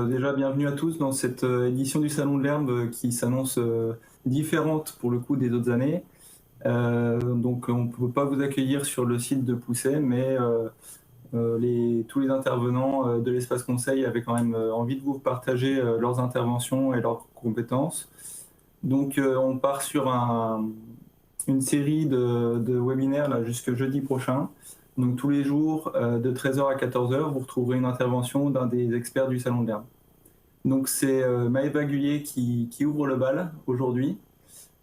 Déjà, bienvenue à tous dans cette édition du Salon de l'Herbe qui s'annonce différente pour le coup des autres années. Donc on ne peut pas vous accueillir sur le site de Pousset, mais tous les intervenants de l'espace conseil avaient quand même envie de vous partager leurs interventions et leurs compétences. Donc on part sur une série de webinaires là, jusque jeudi prochain. Donc tous les jours, de 13h à 14h, vous retrouverez une intervention d'un des experts du Salon de l'Herbe. Donc c'est Maëva Guyet qui ouvre le bal aujourd'hui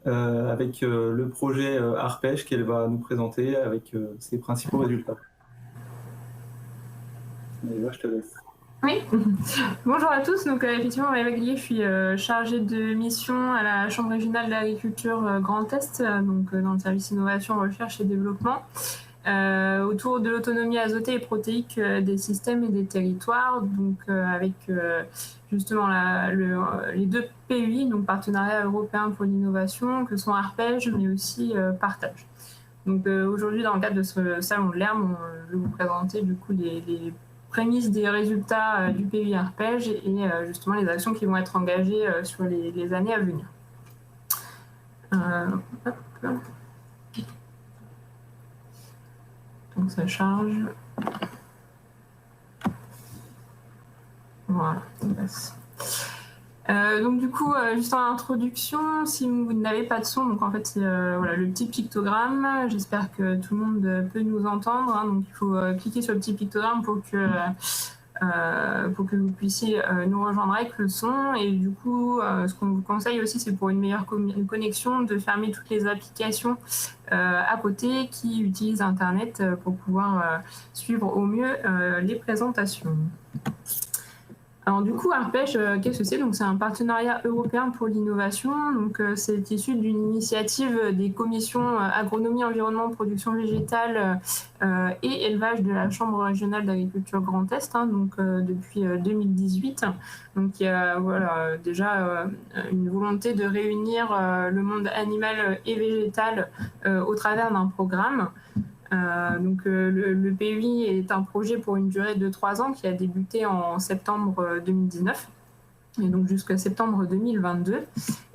avec le projet Arpège qu'elle va nous présenter avec ses principaux résultats. Maëva, je te laisse. Oui, bonjour à tous. Donc effectivement, Maëva Guyet, je suis chargée de mission à la Chambre régionale d'agriculture Grand Est, dans le service innovation, recherche et développement, autour de l'autonomie azotée et protéique des systèmes et des territoires, donc avec justement les deux PUI, donc Partenariat européen pour l'innovation, que sont Arpège, mais aussi Partage. Donc aujourd'hui, dans le cadre de ce salon de l'herbe, je vais vous présenter du coup les prémices des résultats du PUI Arpège et justement les actions qui vont être engagées sur les années à venir. Donc ça charge. Voilà, on passe. Donc du coup, juste en introduction, si vous n'avez pas de son, donc en fait c'est voilà, le petit pictogramme. J'espère que tout le monde peut nous entendre. Hein, donc il faut cliquer sur le petit pictogramme pour que vous puissiez nous rejoindre avec le son. Et du coup, ce qu'on vous conseille aussi, c'est pour une meilleure connexion, de fermer toutes les applications à côté qui utilisent Internet pour pouvoir suivre au mieux les présentations. Alors du coup, Arpège, qu'est-ce que c'est? Donc c'est un partenariat européen pour l'innovation. Donc c'est issu d'une initiative des commissions agronomie, environnement, production végétale et élevage de la Chambre régionale d'agriculture Grand Est, hein, donc depuis 2018. Donc il y a voilà, déjà une volonté de réunir le monde animal et végétal au travers d'un programme. Le PUI est un projet pour une durée de 3 ans qui a débuté en septembre 2019 et donc jusqu'à septembre 2022.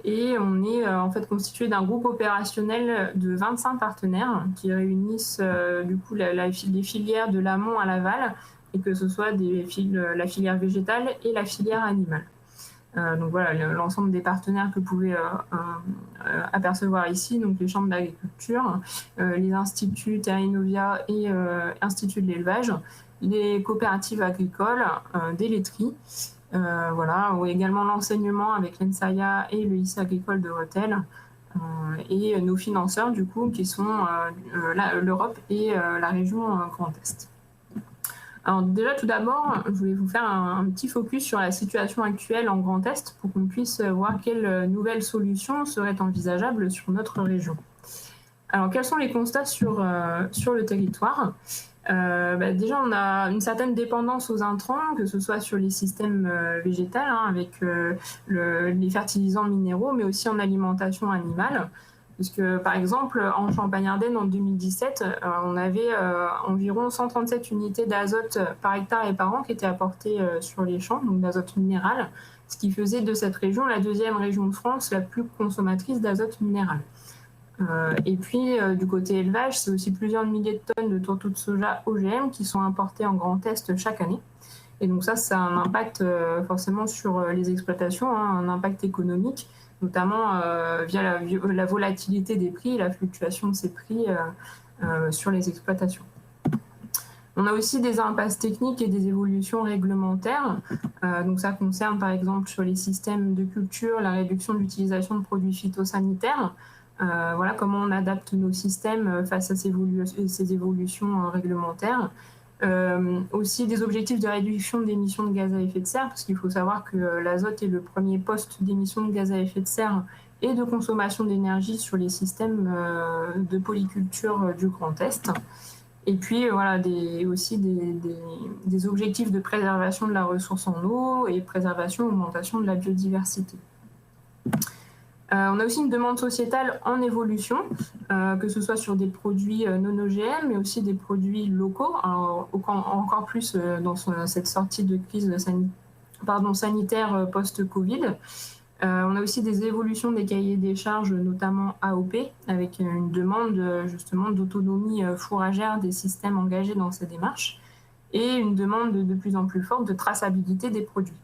Et on est en fait constitué d'un groupe opérationnel de 25 partenaires qui réunissent du coup les filières de l'amont à l'aval, et que ce soit la filière végétale et la filière animale. Donc voilà, l'ensemble des partenaires que vous pouvez apercevoir ici, donc les chambres d'agriculture, les instituts Terra Innovia et Institut de l'élevage, les coopératives agricoles, des laiteries, voilà, ou également l'enseignement avec l'ENSAIA et le lycée agricole de Rethel, et nos financeurs du coup qui sont l'Europe et la région Grand Est. Alors déjà, tout d'abord, je voulais vous faire un petit focus sur la situation actuelle en Grand Est pour qu'on puisse voir quelles nouvelles solutions seraient envisageables sur notre région. Alors, quels sont les constats sur le territoire? Déjà, on a une certaine dépendance aux intrants, que ce soit sur les systèmes végétaux, hein, avec les fertilisants minéraux, mais aussi en alimentation animale. Puisque, par exemple, en Champagne-Ardenne, en 2017, on avait environ 137 unités d'azote par hectare et par an qui étaient apportées sur les champs, donc d'azote minéral, ce qui faisait de cette région la deuxième région de France la plus consommatrice d'azote minéral. Et puis, du côté élevage, c'est aussi plusieurs milliers de tonnes de tourteaux de soja OGM qui sont importés en Grand Est chaque année. Et donc ça a un impact forcément sur les exploitations, hein, un impact économique, notamment via la volatilité des prix, la fluctuation de ces prix sur les exploitations. On a aussi des impasses techniques et des évolutions réglementaires. Donc ça concerne par exemple sur les systèmes de culture, la réduction de l'utilisation de produits phytosanitaires. Voilà comment on adapte nos systèmes face à ces évolutions réglementaires. Aussi des objectifs de réduction d'émissions de gaz à effet de serre, parce qu'il faut savoir que l'azote est le premier poste d'émissions de gaz à effet de serre et de consommation d'énergie sur les systèmes de polyculture du Grand Est. Et puis voilà, aussi des objectifs de préservation de la ressource en eau et préservation, augmentation de la biodiversité. On a aussi une demande sociétale en évolution, que ce soit sur des produits non OGM, mais aussi des produits locaux, alors, encore plus dans cette sortie de crise sanitaire post-Covid. On a aussi des évolutions des cahiers des charges, notamment AOP, avec une demande justement d'autonomie fourragère des systèmes engagés dans ces démarches et une demande de plus en plus forte de traçabilité des produits.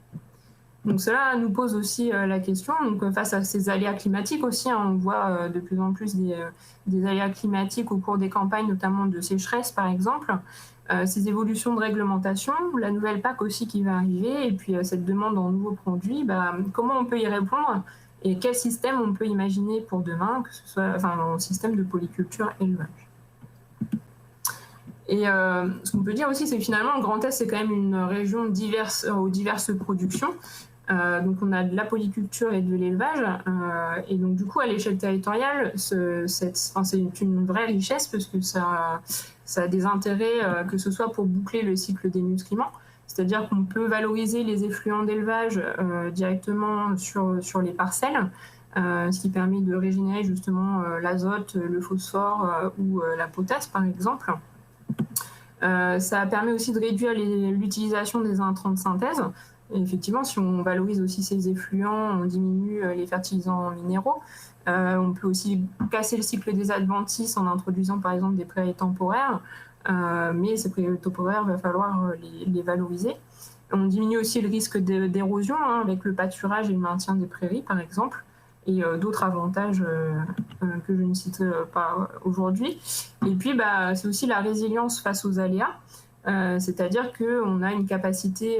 Donc cela nous pose aussi la question, donc, face à ces aléas climatiques aussi, on voit de plus en plus des aléas climatiques au cours des campagnes, notamment de sécheresse par exemple, ces évolutions de réglementation, la nouvelle PAC aussi qui va arriver, et puis cette demande en nouveaux produits, comment on peut y répondre et quel système on peut imaginer pour demain, que ce soit un système de polyculture élevage. Et ce qu'on peut dire aussi, c'est que finalement, le Grand Est, c'est quand même une région aux diverses productions. Donc on a de la polyculture et de l'élevage, et donc du coup à l'échelle territoriale, c'est une vraie richesse parce que ça a des intérêts, que ce soit pour boucler le cycle des nutriments, c'est-à-dire qu'on peut valoriser les effluents d'élevage directement sur les parcelles, ce qui permet de régénérer justement l'azote, le phosphore ou la potasse par exemple. Ça permet aussi de réduire l'utilisation des intrants de synthèse. Et effectivement, si on valorise aussi ces effluents, on diminue les fertilisants minéraux. On peut aussi casser le cycle des adventices en introduisant par exemple des prairies temporaires, mais ces prairies temporaires, il va falloir les valoriser. On diminue aussi le risque d'érosion avec le pâturage et le maintien des prairies par exemple, et d'autres avantages que je ne cite pas aujourd'hui. Et puis, c'est aussi la résilience face aux aléas. C'est-à-dire qu'on a une capacité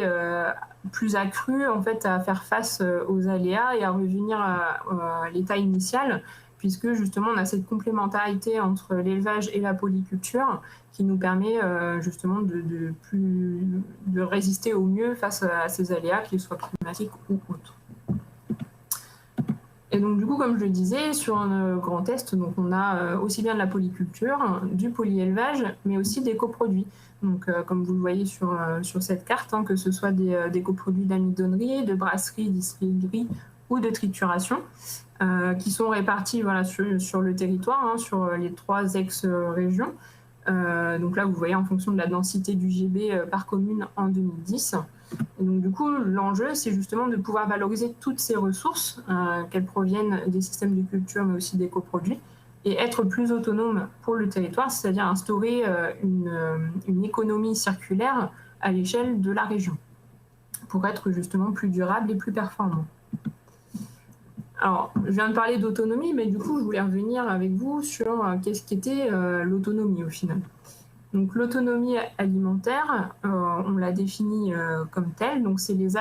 plus accrue en fait, à faire face aux aléas et à revenir à l'état initial, puisque justement on a cette complémentarité entre l'élevage et la polyculture qui nous permet justement de résister au mieux face à ces aléas, qu'ils soient climatiques ou autres. Et donc du coup, comme je le disais, sur un Grand Est, donc on a aussi bien de la polyculture, du polyélevage, mais aussi des coproduits. Donc comme vous le voyez sur cette carte, que ce soit des coproduits d'amidonnerie, de brasserie, distillerie ou de trituration, qui sont répartis sur le territoire, sur les 3 ex-régions. Donc là, vous voyez en fonction de la densité du GB par commune en 2010. Et donc du coup, l'enjeu, c'est justement de pouvoir valoriser toutes ces ressources, qu'elles proviennent des systèmes de culture, mais aussi des coproduits, et être plus autonome pour le territoire, c'est-à-dire instaurer une économie circulaire à l'échelle de la région, pour être justement plus durable et plus performant. Alors, je viens de parler d'autonomie, mais du coup, je voulais revenir avec vous sur qu'est-ce qu'était l'autonomie au final. Donc l'autonomie alimentaire, on l'a définie comme telle, donc c'est les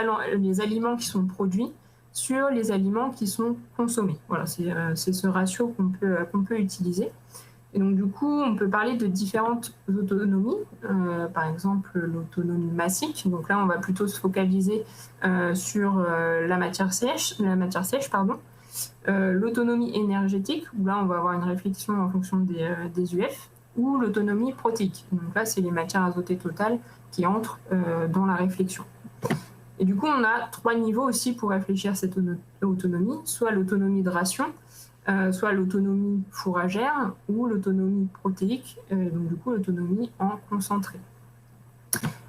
aliments qui sont produits sur les aliments qui sont consommés. Voilà, c'est ce ratio qu'on peut utiliser. Et donc du coup, on peut parler de différentes autonomies, par exemple l'autonomie massique. Donc là, on va plutôt se focaliser sur la matière sèche, l'autonomie énergétique, où là, on va avoir une réflexion en fonction des UF, ou l'autonomie protéique. Donc là, c'est les matières azotées totales qui entrent dans la réflexion. Et du coup, on a 3 niveaux aussi pour réfléchir à cette autonomie, soit l'autonomie de ration, soit l'autonomie fourragère ou l'autonomie protéique, donc du coup l'autonomie en concentré.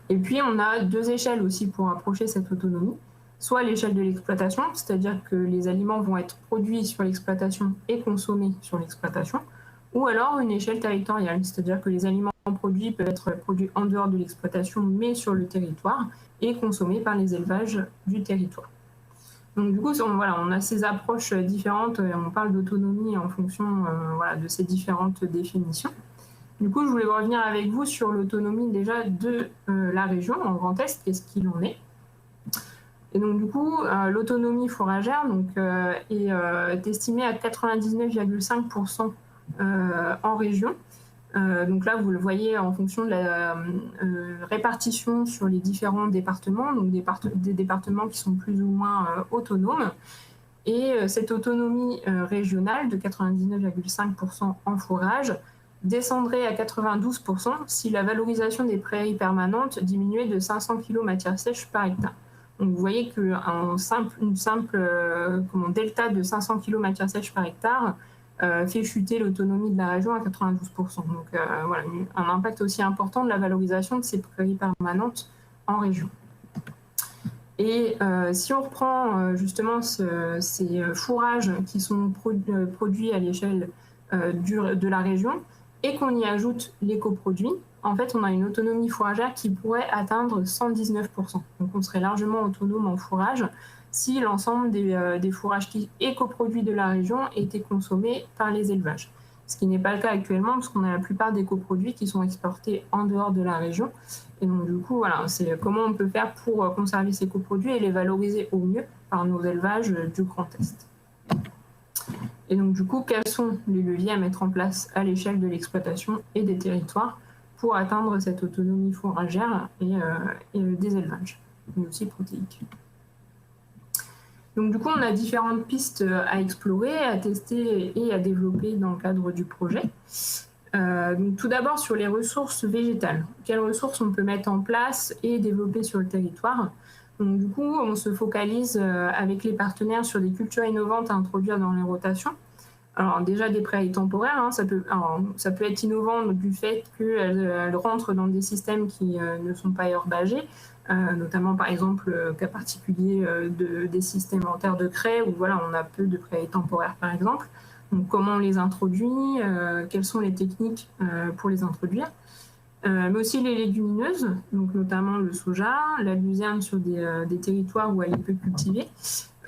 Et puis on a 2 échelles aussi pour approcher cette autonomie, soit l'échelle de l'exploitation, c'est-à-dire que les aliments vont être produits sur l'exploitation et consommés sur l'exploitation, ou alors une échelle territoriale, c'est-à-dire que les aliments produits peuvent être produits en dehors de l'exploitation mais sur le territoire et consommés par les élevages du territoire. Donc du coup, on a ces approches différentes et on parle d'autonomie en fonction de ces différentes définitions. Du coup, je voulais revenir avec vous sur l'autonomie déjà de la région en Grand Est, qu'est-ce qu'il en est. Et donc du coup, l'autonomie fourragère est estimée à 99,5% en région. Donc là, vous le voyez en fonction de la répartition sur les différents départements, donc des départements qui sont plus ou moins autonomes. Et cette autonomie régionale de 99,5% en fourrage descendrait à 92% si la valorisation des prairies permanentes diminuait de 500 kg matière sèche par hectare. Donc vous voyez qu'un simple delta de 500 kg matière sèche par hectare fait chuter l'autonomie de la région à 92%. Donc voilà, un impact aussi important de la valorisation de ces prairies permanentes en région. Et si on reprend justement ces fourrages qui sont produits à l'échelle de la région et qu'on y ajoute l'éco-produit, en fait, on a une autonomie fourragère qui pourrait atteindre 119%. Donc, on serait largement autonome en fourrage si l'ensemble des fourrages éco-produits de la région étaient consommés par les élevages. Ce qui n'est pas le cas actuellement, parce qu'on a la plupart des coproduits qui sont exportés en dehors de la région. Et donc, du coup, voilà, c'est comment on peut faire pour conserver ces coproduits et les valoriser au mieux par nos élevages du Grand Est. Et donc, du coup, quels sont les leviers à mettre en place à l'échelle de l'exploitation et des territoires pour atteindre cette autonomie fourragère et des élevages, mais aussi protéiques. Donc, du coup, on a différentes pistes à explorer, à tester et à développer dans le cadre du projet. Donc, tout d'abord, sur les ressources végétales. Quelles ressources on peut mettre en place et développer sur le territoire? Donc, du coup, on se focalise avec les partenaires sur des cultures innovantes à introduire dans les rotations. Alors, déjà, des prairies temporaires, hein, ça peut être innovant du fait qu'elles rentrent dans des systèmes qui ne sont pas herbagés, notamment, par exemple, cas particulier des systèmes en terre de craie, où voilà, on a peu de prairies temporaires, par exemple. Donc, comment on les introduit, quelles sont les techniques pour les introduire. Mais aussi les légumineuses, donc notamment le soja, la luzerne sur des territoires où elle est peu cultivée,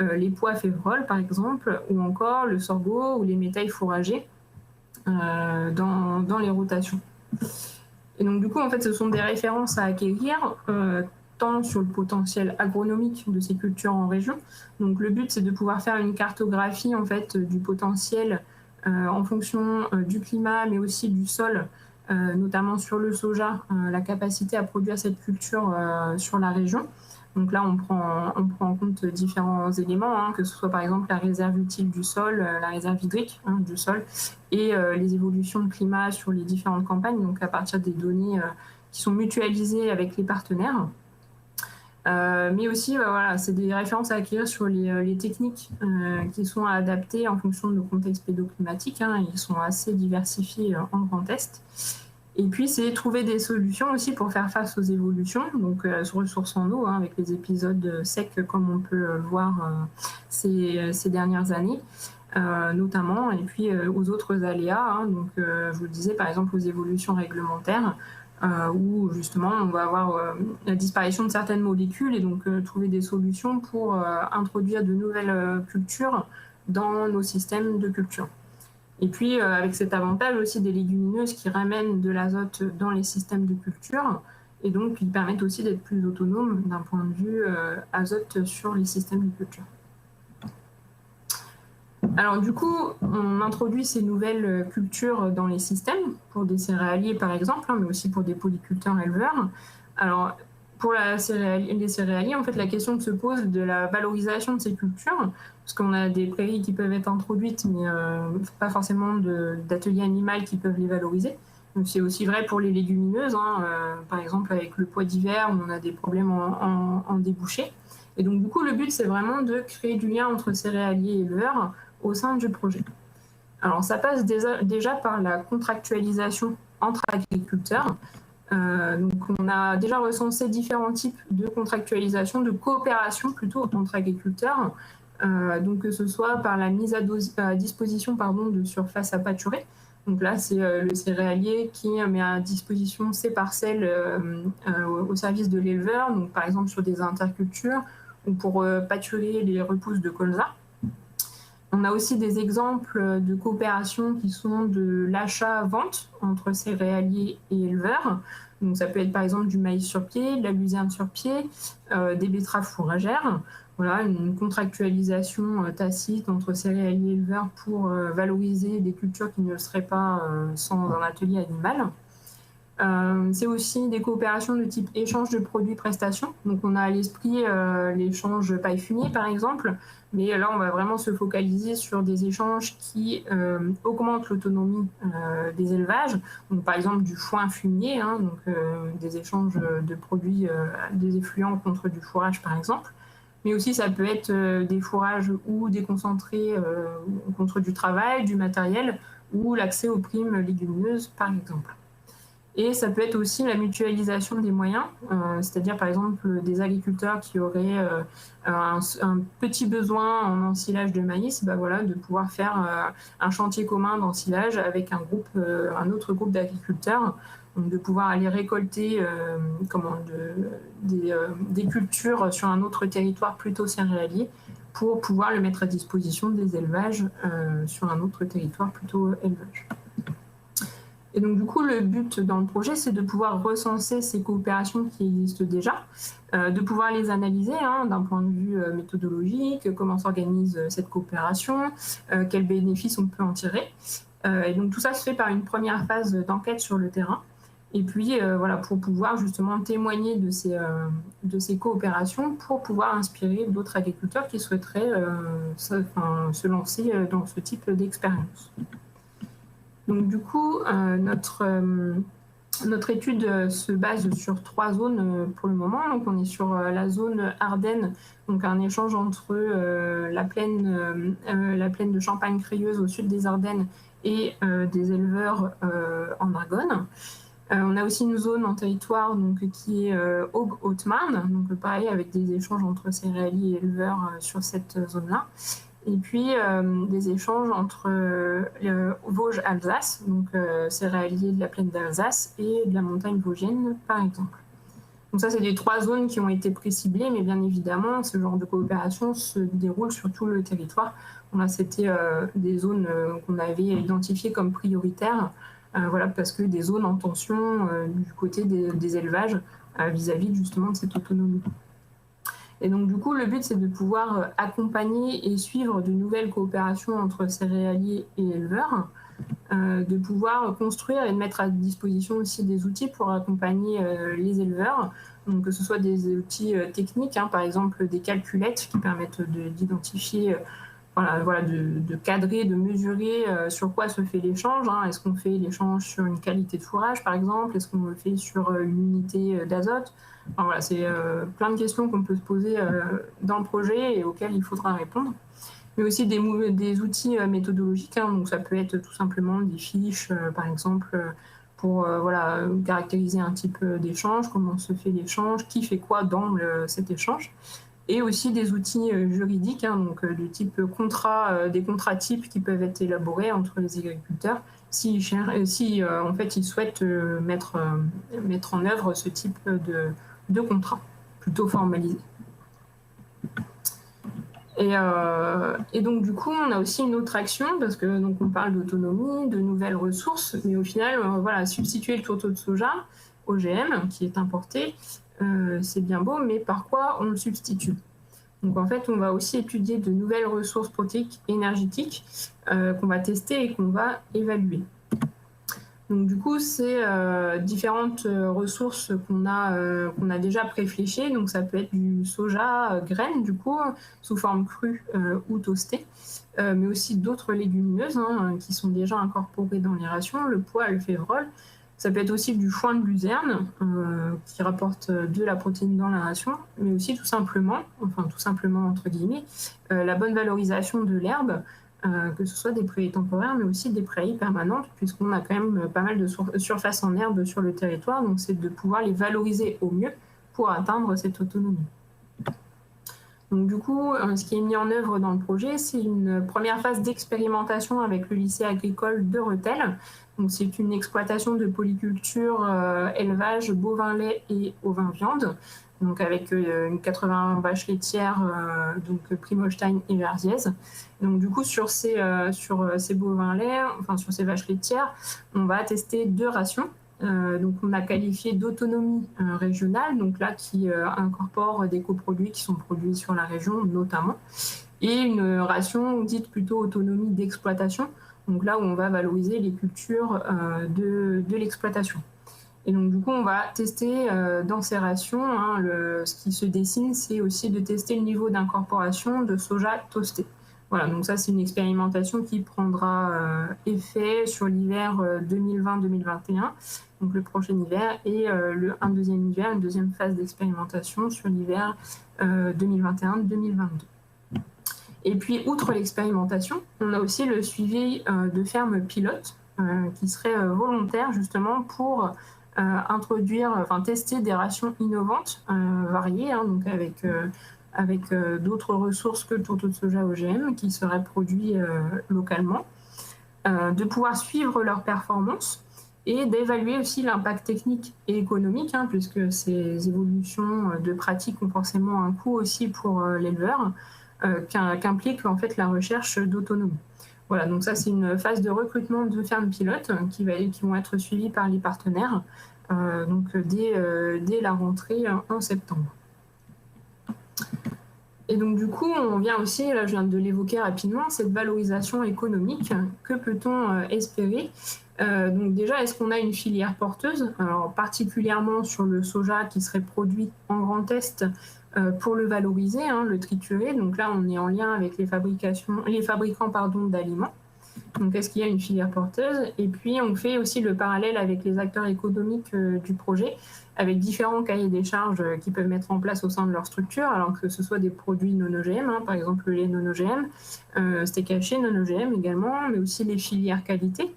les pois févroles par exemple, ou encore le sorgho ou les métailles fourragées dans les rotations. Et donc du coup, en fait, ce sont des références à acquérir, tant sur le potentiel agronomique de ces cultures en région. Donc le but, c'est de pouvoir faire une cartographie en fait du potentiel en fonction du climat, mais aussi du sol, notamment sur le soja, la capacité à produire cette culture sur la région. Donc là, on prend en compte différents éléments, hein, que ce soit par exemple la réserve utile du sol, la réserve hydrique du sol, et les évolutions de climat sur les différentes campagnes, donc à partir des données qui sont mutualisées avec les partenaires. Mais aussi, voilà, c'est des références à acquérir sur les techniques qui sont adaptées en fonction de nos contextes pédoclimatiques. Hein, ils sont assez diversifiés en Grand Est. Et puis, c'est trouver des solutions aussi pour faire face aux évolutions, donc sur ressources en eau, hein, avec les épisodes secs, comme on peut le voir ces dernières années, notamment, et puis aux autres aléas. Hein, donc, je vous le disais, par exemple, aux évolutions réglementaires, où justement, on va avoir la disparition de certaines molécules et donc trouver des solutions pour introduire de nouvelles cultures dans nos systèmes de culture. Et puis, avec cet avantage aussi des légumineuses qui ramènent de l'azote dans les systèmes de culture et donc qui permettent aussi d'être plus autonomes d'un point de vue azote sur les systèmes de culture. Alors du coup, on introduit ces nouvelles cultures dans les systèmes pour des céréaliers par exemple, hein, mais aussi pour des polyculteurs éleveurs. Alors pour les céréaliers, en fait, la question se pose de la valorisation de ces cultures, parce qu'on a des prairies qui peuvent être introduites, mais pas forcément d'ateliers animaux qui peuvent les valoriser. Donc c'est aussi vrai pour les légumineuses, hein, par exemple avec le pois d'hiver, où on a des problèmes en débouchés. Et donc du coup, le but, c'est vraiment de créer du lien entre céréaliers et éleveurs au sein du projet. Alors ça passe déjà par la contractualisation entre agriculteurs. Donc on a déjà recensé différents types de contractualisation, de coopération plutôt entre agriculteurs, donc que ce soit par la mise à disposition de surfaces à pâturer. Donc là, c'est le céréalier qui met à disposition ses parcelles au service de l'éleveur, donc par exemple sur des intercultures ou pour pâturer les repousses de colza. On a aussi des exemples de coopération qui sont de l'achat-vente entre céréaliers et éleveurs. Donc ça peut être par exemple du maïs sur pied, de la luzerne sur pied, des betteraves fourragères. Voilà, une contractualisation tacite entre céréaliers et éleveurs pour valoriser des cultures qui ne le seraient pas sans un atelier animal. C'est aussi des coopérations de type échange de produits-prestations. Donc on a à l'esprit l'échange paille-fumier par exemple, mais là on va vraiment se focaliser sur des échanges qui augmentent l'autonomie des élevages. Donc par exemple du foin fumier, hein, donc des échanges de produits, des effluents contre du fourrage par exemple. Mais aussi ça peut être des fourrages ou des concentrés contre du travail, du matériel ou l'accès aux primes légumineuses par exemple. Et ça peut être aussi la mutualisation des moyens, c'est-à-dire par exemple des agriculteurs qui auraient un petit besoin en ensilage de maïs, bah voilà, de pouvoir faire un chantier commun d'ensilage avec un autre groupe d'agriculteurs, donc de pouvoir aller récolter des cultures sur un autre territoire plutôt céréalier pour pouvoir le mettre à disposition des élevages sur un autre territoire plutôt élevage. Et donc, du coup, le but dans le projet, c'est de pouvoir recenser ces coopérations qui existent déjà, de pouvoir les analyser d'un point de vue méthodologique, comment s'organise cette coopération, quels bénéfices on peut en tirer. Et donc, tout ça se fait par une première phase d'enquête sur le terrain. Et puis, voilà, pour pouvoir justement témoigner de ces coopérations, pour pouvoir inspirer d'autres agriculteurs qui souhaiteraient se lancer dans ce type d'expérience. Donc du coup, notre étude se base sur 3 zones pour le moment. Donc on est sur la zone Ardennes, donc un échange entre la plaine de Champagne-Crieuse au sud des Ardennes et des éleveurs en Argonne. On a aussi une zone en territoire donc, qui est Aube-Haute-Marne, donc pareil avec des échanges entre céréaliers et éleveurs sur cette zone-là. Et puis des échanges entre Vosges-Alsace, donc céréaliers de la plaine d'Alsace et de la montagne vosgienne, par exemple. Donc ça, c'est les 3 zones qui ont été préciblées, mais bien évidemment, ce genre de coopération se déroule sur tout le territoire. Là, c'était des zones qu'on avait identifiées comme prioritaires, voilà, parce que des zones en tension du côté des élevages vis-à-vis justement de cette autonomie. Et donc, du coup, le but, c'est de pouvoir accompagner et suivre de nouvelles coopérations entre céréaliers et éleveurs, de pouvoir construire et de mettre à disposition aussi des outils pour accompagner les éleveurs, donc que ce soit des outils techniques, par exemple des calculettes qui permettent d'identifier, de cadrer, de mesurer sur quoi se fait l'échange. Est-ce qu'on fait l'échange sur une qualité de fourrage, par exemple? Est-ce qu'on le fait sur une unité d'azote? Enfin, voilà, c'est plein de questions qu'on peut se poser dans le projet et auxquelles il faudra répondre. Mais aussi des outils méthodologiques, donc ça peut être tout simplement des fiches, par exemple, pour caractériser un type d'échange, comment se fait l'échange, qui fait quoi dans cet échange. Et aussi des outils juridiques, donc de type des contrats types qui peuvent être élaborés entre les agriculteurs si en fait, ils souhaitent mettre en œuvre ce type de contrat plutôt formalisé. Et donc du coup, on a aussi une autre action parce que donc on parle d'autonomie, de nouvelles ressources, mais au final, substituer le tourteau de soja OGM qui est importé, c'est bien beau, mais par quoi on le substitue? Donc en fait, on va aussi étudier de nouvelles ressources protéiques énergétiques qu'on va tester et qu'on va évaluer. Donc du coup, c'est différentes ressources qu'on a déjà préfléchées. Donc ça peut être du soja graine, du coup, sous forme crue ou toastée, mais aussi d'autres légumineuses qui sont déjà incorporées dans les rations, le pois, le févrole. Ça peut être aussi du foin de luzerne qui rapporte de la protéine dans la ration, mais aussi tout simplement entre guillemets, la bonne valorisation de l'herbe, que ce soit des prairies temporaires, mais aussi des prairies permanentes, puisqu'on a quand même pas mal de surface en herbe sur le territoire, donc c'est de pouvoir les valoriser au mieux pour atteindre cette autonomie. Donc du coup, ce qui est mis en œuvre dans le projet, c'est une première phase d'expérimentation avec le lycée agricole de Rethel. Donc c'est une exploitation de polyculture, élevage, bovin-lait et ovin-viande, donc avec 80 vaches laitières, donc Primolstein et Jersiaises. Donc du coup, sur ces bovins-lait, sur ces vaches laitières, on va tester 2 rations. Donc on a qualifié d'autonomie régionale, donc là qui incorpore des coproduits qui sont produits sur la région notamment, et une ration dite plutôt autonomie d'exploitation, donc là où on va valoriser les cultures de l'exploitation. Et donc du coup on va tester dans ces rations, ce qui se dessine, c'est aussi de tester le niveau d'incorporation de soja toasté. Voilà, donc ça c'est une expérimentation qui prendra effet sur l'hiver 2020-2021, donc le prochain hiver, et un deuxième hiver, une deuxième phase d'expérimentation sur l'hiver 2021-2022. Et puis, outre l'expérimentation, on a aussi le suivi de fermes pilotes qui seraient volontaires justement pour tester des rations innovantes, variées, hein, donc avec d'autres ressources que le tourteau de soja OGM qui seraient produits localement, de pouvoir suivre leurs performances et d'évaluer aussi l'impact technique et économique, hein, puisque ces évolutions de pratiques ont forcément un coût aussi pour l'éleveur, qu'implique en fait la recherche d'autonomie. Voilà, donc ça c'est une phase de recrutement de fermes pilotes qui vont être suivies par les partenaires dès la rentrée en septembre. Et donc du coup, on vient aussi, là je viens de l'évoquer rapidement, cette valorisation économique. Que peut-on espérer? Donc déjà, est-ce qu'on a une filière porteuse? Alors particulièrement sur le soja qui serait produit en Grand Est pour le valoriser, hein, le triturer. Donc là, on est en lien avec les fabricants d'aliments. Donc est-ce qu'il y a une filière porteuse? Et puis on fait aussi le parallèle avec les acteurs économiques du projet, avec différents cahiers des charges qu'ils peuvent mettre en place au sein de leur structure, alors que ce soit des produits non OGM, hein, par exemple le lait non OGM, steak haché non OGM également, mais aussi les filières qualité,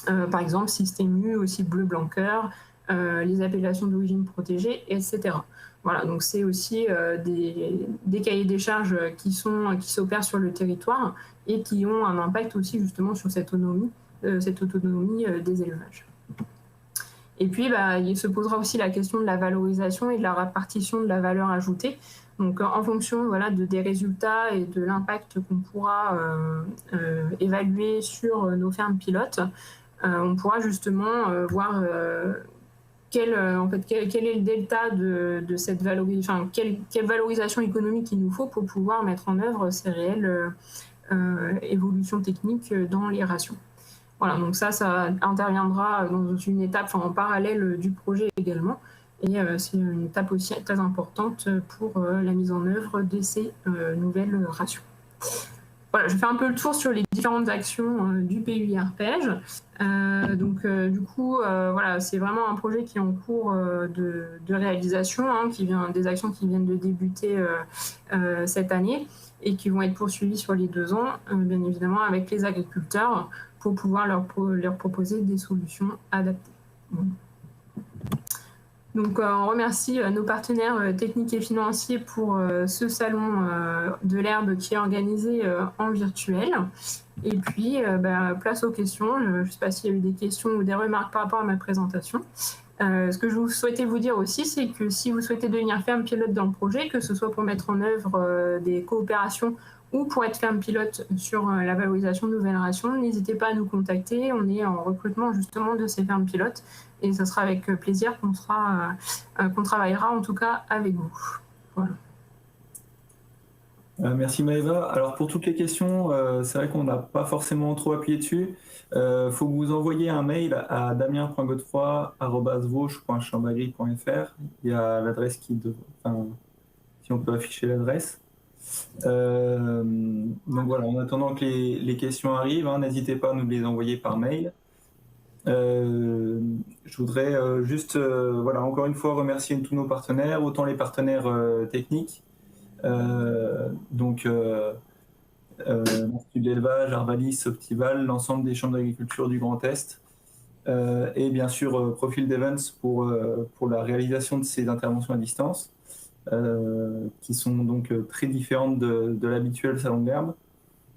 par exemple Système U, aussi bleu blanc cœur, les appellations d'origine protégée, etc. Voilà, donc c'est aussi des cahiers des charges qui s'opèrent sur le territoire et qui ont un impact aussi justement sur cette autonomie des élevages. Et puis, il se posera aussi la question de la valorisation et de la répartition de la valeur ajoutée. Donc, en fonction des résultats et de l'impact qu'on pourra évaluer sur nos fermes pilotes, on pourra justement voir quel est le delta de cette valorisation, quelle valorisation économique il nous faut pour pouvoir mettre en œuvre ces réelles évolutions techniques dans les rations. Voilà, donc ça interviendra dans une étape en parallèle du projet également. Et c'est une étape aussi très importante pour la mise en œuvre de ces nouvelles rations. Voilà, je fais un peu le tour sur les différentes actions du PUI Arpège. Du coup, c'est vraiment un projet qui est en cours de réalisation, hein, des actions qui viennent de débuter cette année et qui vont être poursuivies sur les 2 ans, bien évidemment, avec les agriculteurs pour pouvoir leur proposer des solutions adaptées. Donc, on remercie nos partenaires techniques et financiers pour ce salon de l'herbe qui est organisé en virtuel. Et puis, place aux questions. Je ne sais pas s'il y a eu des questions ou des remarques par rapport à ma présentation. Ce que je souhaitais vous dire aussi, c'est que si vous souhaitez devenir ferme pilote dans le projet, que ce soit pour mettre en œuvre des coopérations ou pour être ferme pilote sur la valorisation de nouvelles rations, n'hésitez pas à nous contacter. On est en recrutement justement de ces fermes pilotes et ce sera avec plaisir qu'on travaillera en tout cas avec vous. Voilà. Merci Maëva. Alors pour toutes les questions, c'est vrai qu'on n'a pas forcément trop appuyé dessus. Faut que vous envoyiez un mail à damien.godefroy@vauche.chambagri.fr. Il y a l'adresse si on peut afficher l'adresse. Donc voilà, en attendant que les questions arrivent, hein, n'hésitez pas à nous les envoyer par mail. Je voudrais juste encore une fois remercier tous nos partenaires, autant les partenaires techniques, l'Institut de l'élevage, Arvalis, Optival, l'ensemble des chambres d'agriculture du Grand Est, et bien sûr Profil Events pour la réalisation de ces interventions à distance, qui sont donc très différentes de l'habituel salon de l'herbe.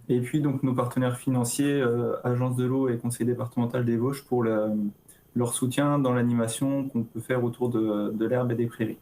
Et puis donc nos partenaires financiers, Agence de l'eau et Conseil départemental des Vosges, pour leur soutien dans l'animation qu'on peut faire autour de l'herbe et des prairies.